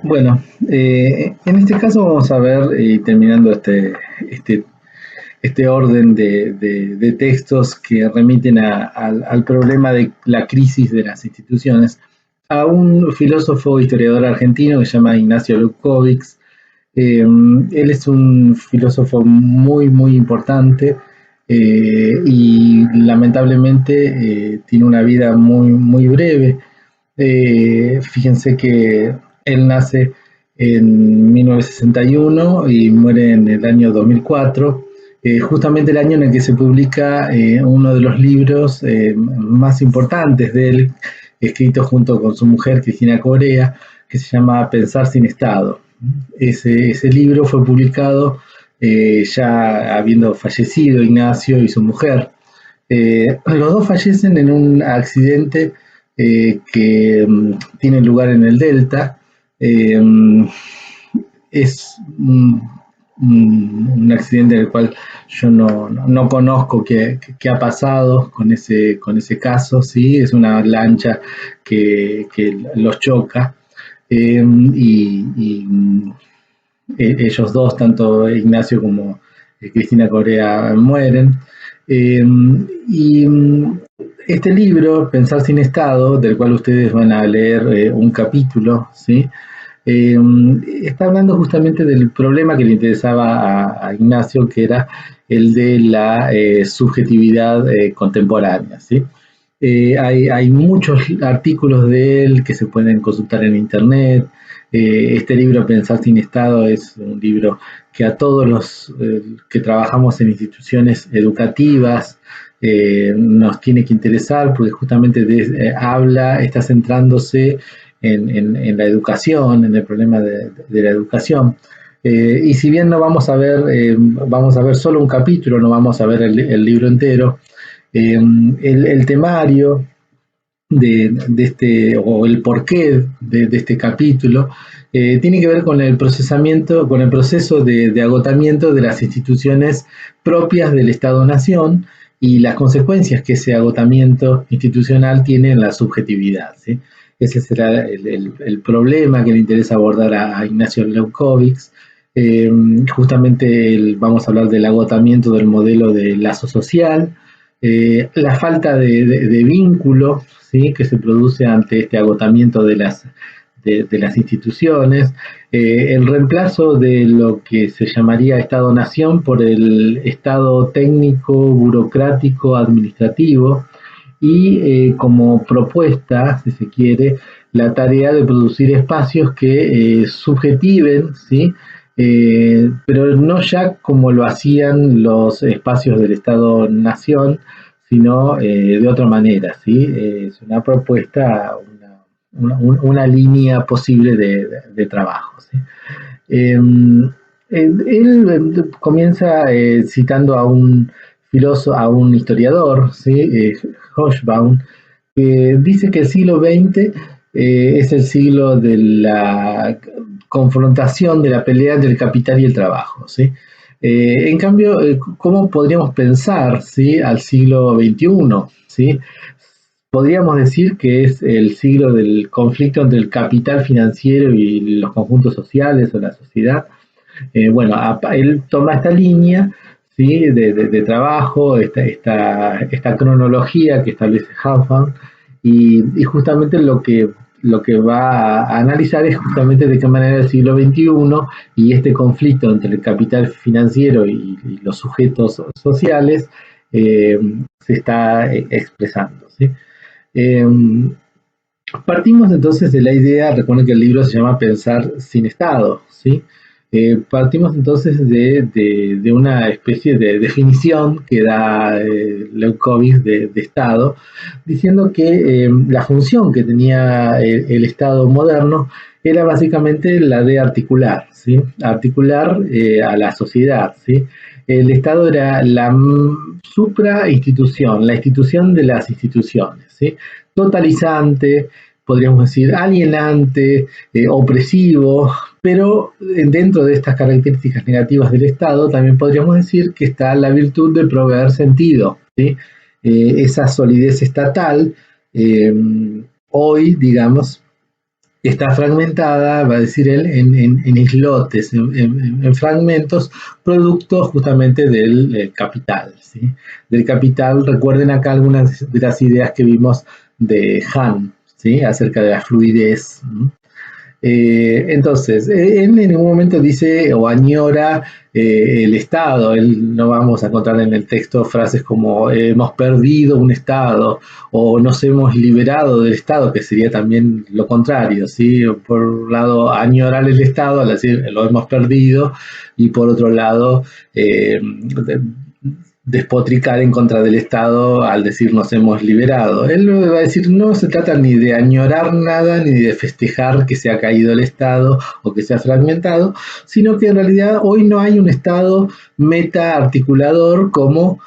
Bueno, en este caso vamos a ver, terminando este orden de textos que remiten al problema de la crisis de las instituciones, a un filósofo historiador argentino que se llama Ignacio Leuckovics. Él es un filósofo muy importante, y lamentablemente tiene una vida muy breve. Fíjense que él nace en 1961 y muere en el año 2004, justamente el año en el que se publica uno de los libros más importantes de él, escrito junto con su mujer Cristina Corea, que se llama Pensar sin Estado. Ese libro fue publicado ya habiendo fallecido Ignacio y su mujer. Los dos fallecen en un accidente que tiene lugar en el Delta. Es un accidente del cual yo no conozco qué ha pasado con ese caso. ¿Sí? Es una lancha que los choca, y ellos dos, tanto Ignacio como Cristina Corea, mueren. Y este libro, Pensar sin Estado, del cual ustedes van a leer un capítulo, ¿sí? Eh, Está hablando justamente del problema que le interesaba a Ignacio, que era el de la subjetividad contemporánea, ¿sí? Hay muchos artículos de él que se pueden consultar en internet. Este libro, Pensar sin Estado, es un libro que a todos los que trabajamos en instituciones educativas nos tiene que interesar, porque justamente está centrándose en la educación, en el problema de la educación. Y si bien no vamos a ver solo un capítulo, no vamos a ver el libro entero. El temario o el porqué de este capítulo tiene que ver con el procesamiento, con el proceso de agotamiento de las instituciones propias del Estado-Nación y las consecuencias que ese agotamiento institucional tiene en la subjetividad, ¿sí? Ese será el problema que le interesa abordar a Ignacio Leuckovics. Justamente vamos a hablar del agotamiento del modelo de lazo social, la falta de vínculo, ¿sí? Que se produce ante este agotamiento de las instituciones, el reemplazo de lo que se llamaría Estado-Nación por el Estado técnico, burocrático, administrativo, y como propuesta, si se quiere, la tarea de producir espacios que subjetiven, ¿sí? Pero no ya como lo hacían los espacios del Estado-Nación, sino de otra manera, ¿sí? Es una propuesta, una línea posible de trabajo, ¿sí? Él comienza citando a un filósofo, a un historiador, ¿sí? Hobsbawm, que dice que el siglo XX es el siglo de la confrontación, de la pelea entre el capital y el trabajo, ¿sí? En cambio, ¿cómo podríamos pensar, ¿sí? Al siglo XXI, ¿sí? Podríamos decir que es el siglo del conflicto entre el capital financiero y los conjuntos sociales o la sociedad. Bueno, él toma esta línea, ¿sí? De trabajo, esta cronología que establece Hobsbawm, y justamente lo que va a analizar es justamente de qué manera el siglo XXI y este conflicto entre el capital financiero y los sujetos sociales se está expresando, ¿sí? Eh, Partimos entonces de la idea, recuerden que el libro se llama Pensar sin Estado, ¿sí? Partimos entonces de una especie de definición que da Leuckovics de Estado, diciendo que la función que tenía el Estado moderno era básicamente la de articular, ¿sí? Articular a la sociedad, ¿sí? El Estado era la suprainstitución, la institución de las instituciones, ¿sí? Totalizante, podríamos decir alienante, opresivo, pero dentro de estas características negativas del Estado también podríamos decir que está la virtud de proveer sentido, ¿sí? Esa solidez estatal, hoy, digamos, está fragmentada, va a decir él, en islotes, en fragmentos, producto justamente del capital, ¿sí? Del capital, recuerden acá algunas de las ideas que vimos de Han, ¿sí? Acerca de la fluidez. Entonces, él en un momento dice o añora el Estado. Él, no vamos a encontrar en el texto frases como hemos perdido un Estado o nos hemos liberado del Estado, que sería también lo contrario, ¿sí? Por un lado, añorar el Estado, al decir lo hemos perdido, y por otro lado, despotricar en contra del Estado al decir nos hemos liberado. Él va a decir no se trata ni de añorar nada ni de festejar que se ha caído el Estado o que se ha fragmentado, sino que en realidad hoy no hay un Estado meta articulador como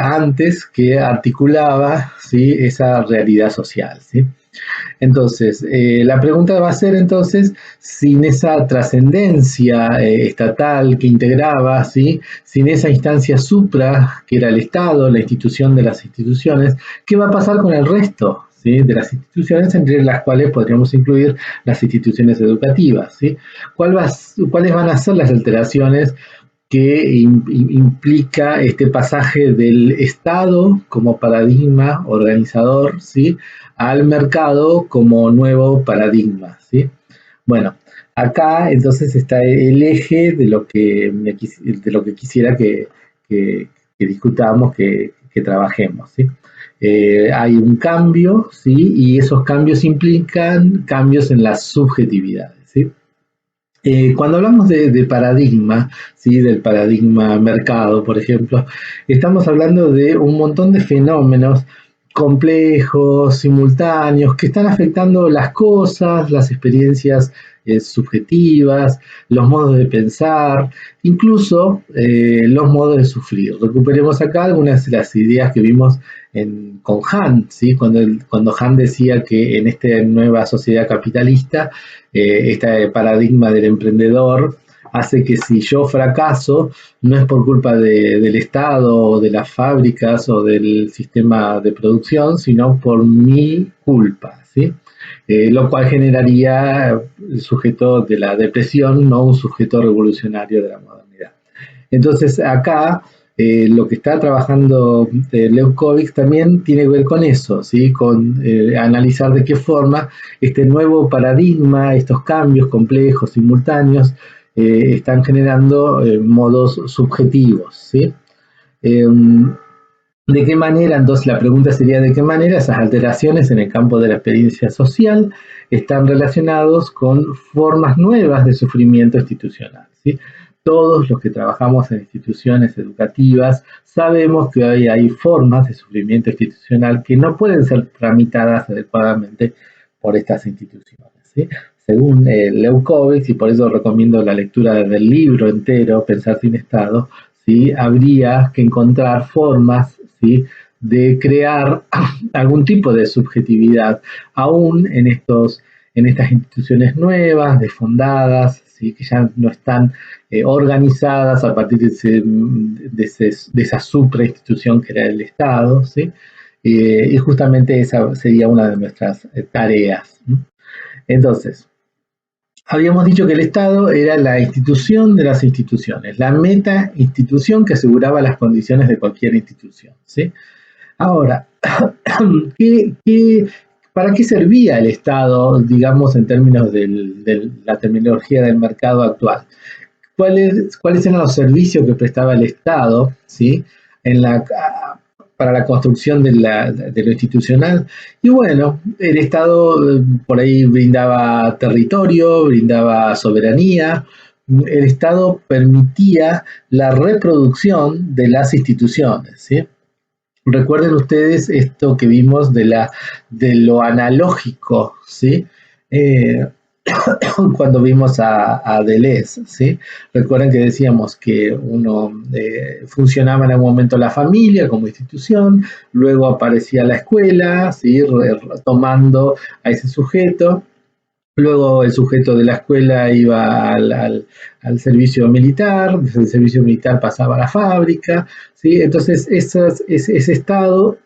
antes, que articulaba, ¿sí?, esa realidad social, ¿sí? Entonces, la pregunta va a ser entonces, sin esa trascendencia estatal que integraba, ¿sí?, sin esa instancia supra que era el Estado, la institución de las instituciones, ¿qué va a pasar con el resto, ¿sí?, de las instituciones, entre las cuales podríamos incluir las instituciones educativas, ¿sí? ¿Cuáles van a ser las alteraciones que implica este pasaje del Estado como paradigma organizador, ¿sí?, al mercado como nuevo paradigma, ¿sí? Bueno, acá entonces está el eje de lo que, quisiera que discutamos, que trabajemos, ¿sí? Hay un cambio, ¿sí?, y esos cambios implican cambios en las subjetividades, ¿sí? Cuando hablamos de paradigma, ¿sí?, del paradigma mercado, por ejemplo, estamos hablando de un montón de fenómenos complejos, simultáneos, que están afectando las cosas, las experiencias subjetivas, los modos de pensar, incluso los modos de sufrir. Recuperemos acá algunas de las ideas que vimos con Han, ¿sí?, cuando Han decía que en esta nueva sociedad capitalista, este paradigma del emprendedor hace que si yo fracaso, no es por culpa del Estado o de las fábricas o del sistema de producción, sino por mi culpa, ¿sí? Lo cual generaría el sujeto de la depresión, no un sujeto revolucionario de la modernidad. Entonces acá lo que está trabajando Leuckovic también tiene que ver con eso, ¿sí?, con analizar de qué forma este nuevo paradigma, estos cambios complejos, simultáneos, están generando modos subjetivos, ¿sí? ¿De qué manera? Entonces la pregunta sería ¿de qué manera esas alteraciones en el campo de la experiencia social están relacionados con formas nuevas de sufrimiento institucional, ¿sí? Todos los que trabajamos en instituciones educativas sabemos que hoy hay formas de sufrimiento institucional que no pueden ser tramitadas adecuadamente por estas instituciones, ¿sí? Según Leuckovic, y por eso recomiendo la lectura del libro entero, Pensar sin Estado, ¿sí?, habría que encontrar formas, ¿sí?, de crear algún tipo de subjetividad, aún en estas instituciones nuevas, desfondadas, ¿sí?, que ya no están organizadas a partir de esa suprainstitución que era el Estado, ¿sí? Y justamente esa sería una de nuestras tareas. Entonces, habíamos dicho que el Estado era la institución de las instituciones, la meta institución que aseguraba las condiciones de cualquier institución, ¿sí? Ahora, para qué servía el Estado, digamos, en términos de la terminología del mercado actual? ¿Cuáles eran los servicios que prestaba el Estado, ¿sí?, para la construcción de lo institucional? Y bueno, el Estado por ahí brindaba territorio, brindaba soberanía. El Estado permitía la reproducción de las instituciones, ¿sí? Recuerden ustedes esto que vimos de lo analógico, ¿sí? Cuando vimos a Deleuze, ¿sí? Recuerden que decíamos que uno funcionaba en algún momento la familia como institución, luego aparecía la escuela, ¿sí?, retomando a ese sujeto. Luego el sujeto de la escuela iba al servicio militar, desde el servicio militar pasaba a la fábrica, ¿sí? Entonces ese Estado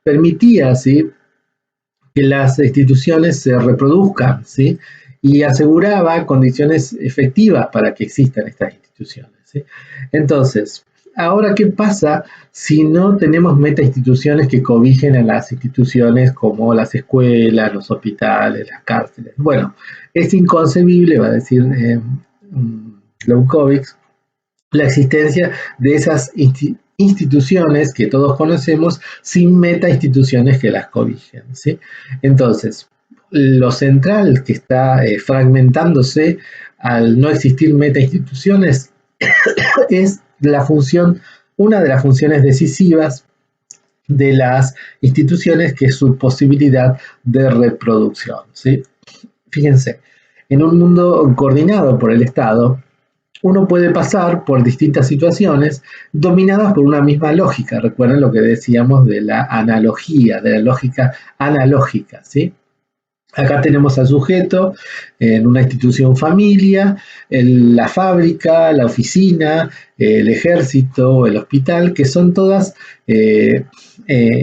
permitía, ¿sí?, que las instituciones se reproduzcan, ¿sí? Y aseguraba condiciones efectivas para que existan estas instituciones, ¿sí? Entonces, ahora, ¿qué pasa si no tenemos metainstituciones que cobijen a las instituciones como las escuelas, los hospitales, las cárceles? Bueno, es inconcebible, va a decir Leucovitz, la existencia de esas instituciones que todos conocemos sin metainstituciones que las cobijen, ¿sí? Entonces, lo central que está fragmentándose al no existir metainstituciones es la función, una de las funciones decisivas de las instituciones, que es su posibilidad de reproducción, ¿sí? Fíjense, en un mundo coordinado por el Estado, uno puede pasar por distintas situaciones dominadas por una misma lógica. Recuerden lo que decíamos de la analogía, de la lógica analógica, ¿sí? Acá tenemos al sujeto en una institución familia, la fábrica, la oficina, el ejército, el hospital, que son todas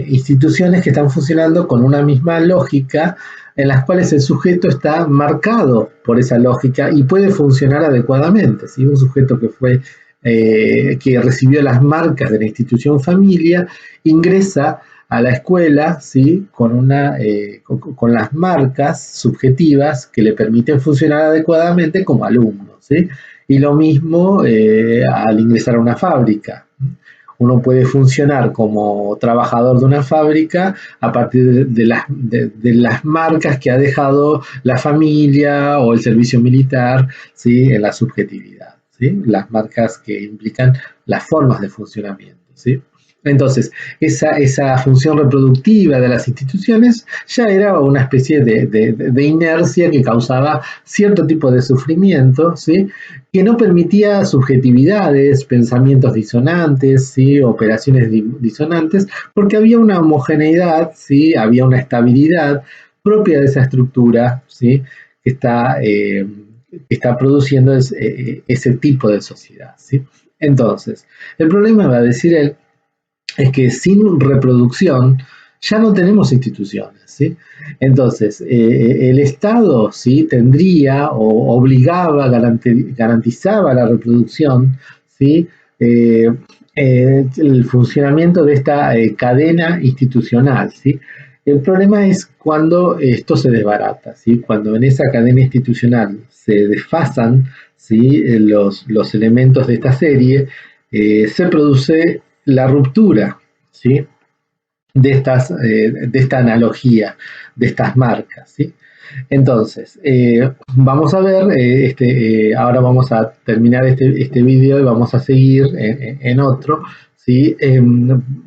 instituciones que están funcionando con una misma lógica, en las cuales el sujeto está marcado por esa lógica y puede funcionar adecuadamente, ¿sí? Un sujeto que recibió las marcas de la institución familia ingresa a la escuela, ¿sí? con las marcas subjetivas que le permiten funcionar adecuadamente como alumno, ¿sí? Y lo mismo al ingresar a una fábrica. Uno puede funcionar como trabajador de una fábrica a partir de las marcas que ha dejado la familia o el servicio militar, ¿sí? En la subjetividad, ¿sí? Las marcas que implican las formas de funcionamiento, ¿sí? Entonces, esa función reproductiva de las instituciones ya era una especie de inercia que causaba cierto tipo de sufrimiento, ¿sí? Que no permitía subjetividades, pensamientos disonantes, ¿sí? Operaciones disonantes, porque había una homogeneidad, ¿sí? Había una estabilidad propia de esa estructura, ¿sí? Que está produciendo ese tipo de sociedad, ¿sí? Entonces, el problema, va a decir él, es que sin reproducción ya no tenemos instituciones, ¿sí? Entonces, el Estado, ¿sí? Tendría o obligaba, garantizaba la reproducción, ¿sí? El funcionamiento de esta cadena institucional, ¿sí? El problema es cuando esto se desbarata, ¿sí? Cuando en esa cadena institucional se desfasan, ¿sí? los elementos de esta serie, se produce la ruptura, ¿sí? de esta analogía, de estas marcas, ¿sí? Entonces, vamos a ver, ahora vamos a terminar este video y vamos a seguir en otro, ¿sí?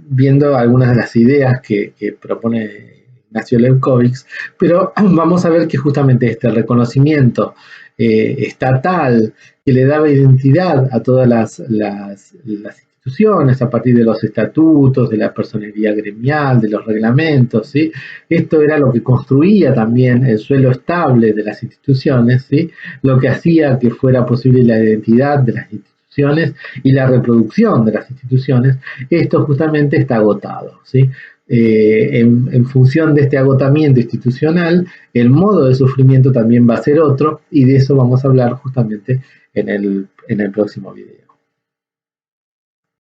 Viendo algunas de las ideas que propone Ignacio Leucovitz, pero vamos a ver que justamente este reconocimiento estatal que le daba identidad a todas las instituciones a partir de los estatutos, de la personería gremial, de los reglamentos, ¿sí? Esto era lo que construía también el suelo estable de las instituciones, ¿sí? Lo que hacía que fuera posible la identidad de las instituciones y la reproducción de las instituciones. Esto justamente está agotado, ¿sí? En función de este agotamiento institucional, el modo de sufrimiento también va a ser otro, y de eso vamos a hablar justamente en el próximo video.